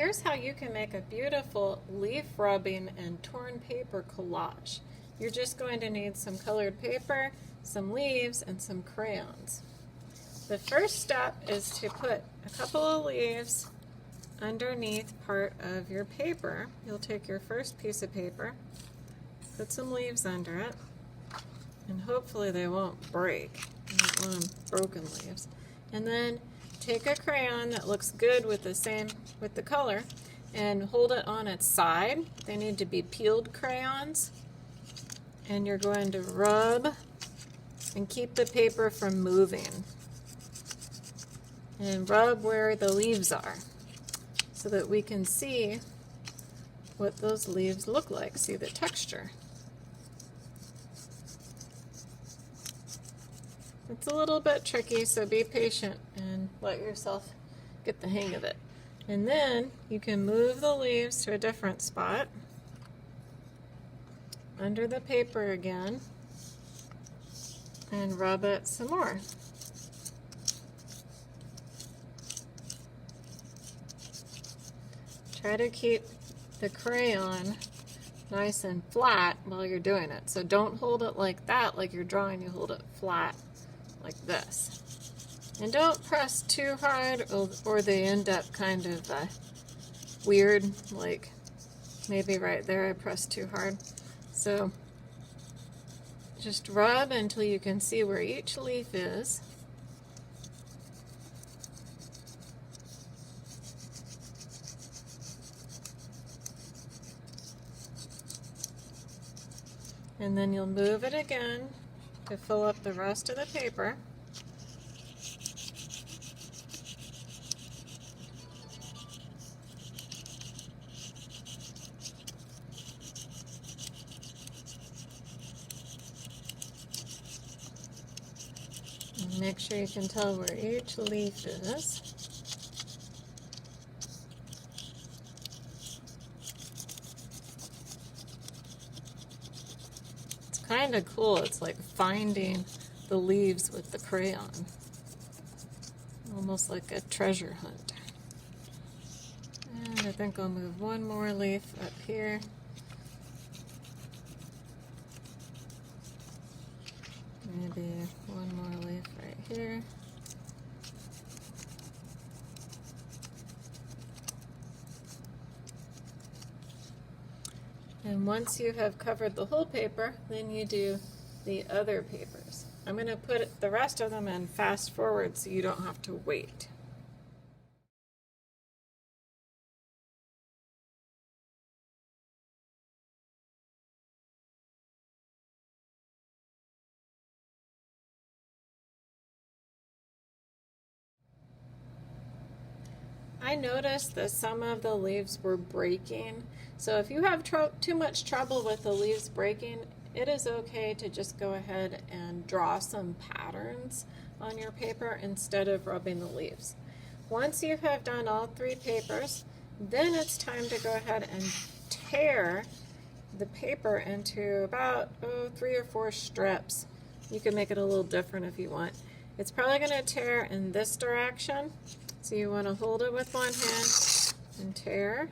Here's how you can make a beautiful leaf rubbing and torn paper collage. You're just going to need some colored paper, some leaves, and some crayons. The first step is to put a couple of leaves underneath part of your paper. You'll take your first piece of paper, put some leaves under it, and hopefully they won't break. You don't want them broken leaves. And then take a crayon that looks good with the color and hold it on its side. They need to be peeled crayons. And you're going to rub and keep the paper from moving. And rub where the leaves are so that we can see what those leaves look like, see the texture. It's a little bit tricky, so be patient and let yourself get the hang of it. And then you can move the leaves to a different spot under the paper again and rub it some more. Try to keep the crayon nice and flat while you're doing it. So don't hold it like that, like you're drawing, you hold it flat like this. And don't press too hard or they end up kind of weird, like maybe right there I pressed too hard. So just rub until you can see where each leaf is. And then you'll move it again to fill up the rest of the paper. And make sure you can tell where each leaf is. Kind of cool. It's like finding the leaves with the crayon. Almost like a treasure hunt. And I think I'll move one more leaf up here. Maybe one more leaf right here. And once you have covered the whole paper, then you do the other papers. I'm going to put the rest of them in fast forward so you don't have to wait. I noticed that some of the leaves were breaking. So if you have too much trouble with the leaves breaking, it is okay to just go ahead and draw some patterns on your paper instead of rubbing the leaves. Once you have done all three papers, then it's time to go ahead and tear the paper into about 3 or 4 strips. You can make it a little different if you want. It's probably going to tear in this direction. So you want to hold it with one hand and tear.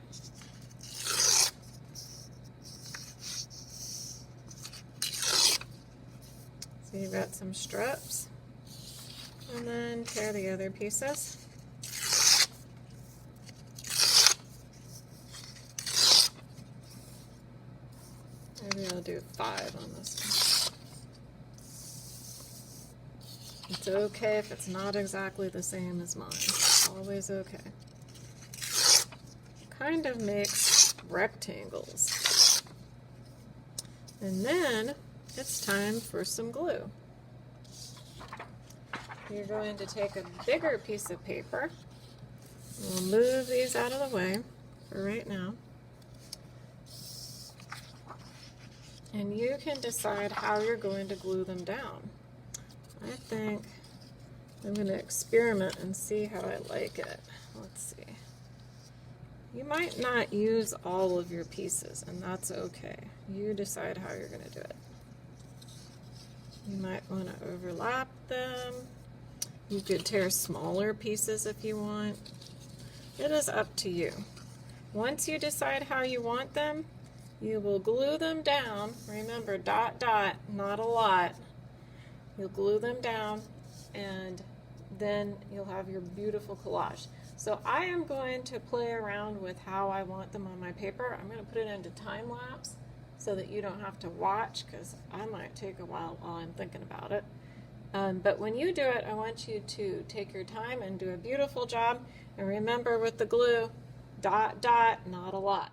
So you've got some strips. And then tear the other pieces. Maybe I'll do 5 on this one. It's okay if it's not exactly the same as mine. It's always okay. Kind of makes rectangles. And then it's time for some glue. You're going to take a bigger piece of paper. We'll move these out of the way for right now. And you can decide how you're going to glue them down. I think I'm going to experiment and see how I like it. Let's see. You might not use all of your pieces, and that's okay. You decide how you're going to do it. You might want to overlap them. You could tear smaller pieces if you want. It is up to you. Once you decide how you want them, you will glue them down. Remember, dot, dot, not a lot. You'll glue them down, and then you'll have your beautiful collage. So I am going to play around with how I want them on my paper. I'm going to put it into time lapse so that you don't have to watch, because I might take a while I'm thinking about it. But when you do it, I want you to take your time and do a beautiful job. And remember, with the glue, dot, dot, not a lot.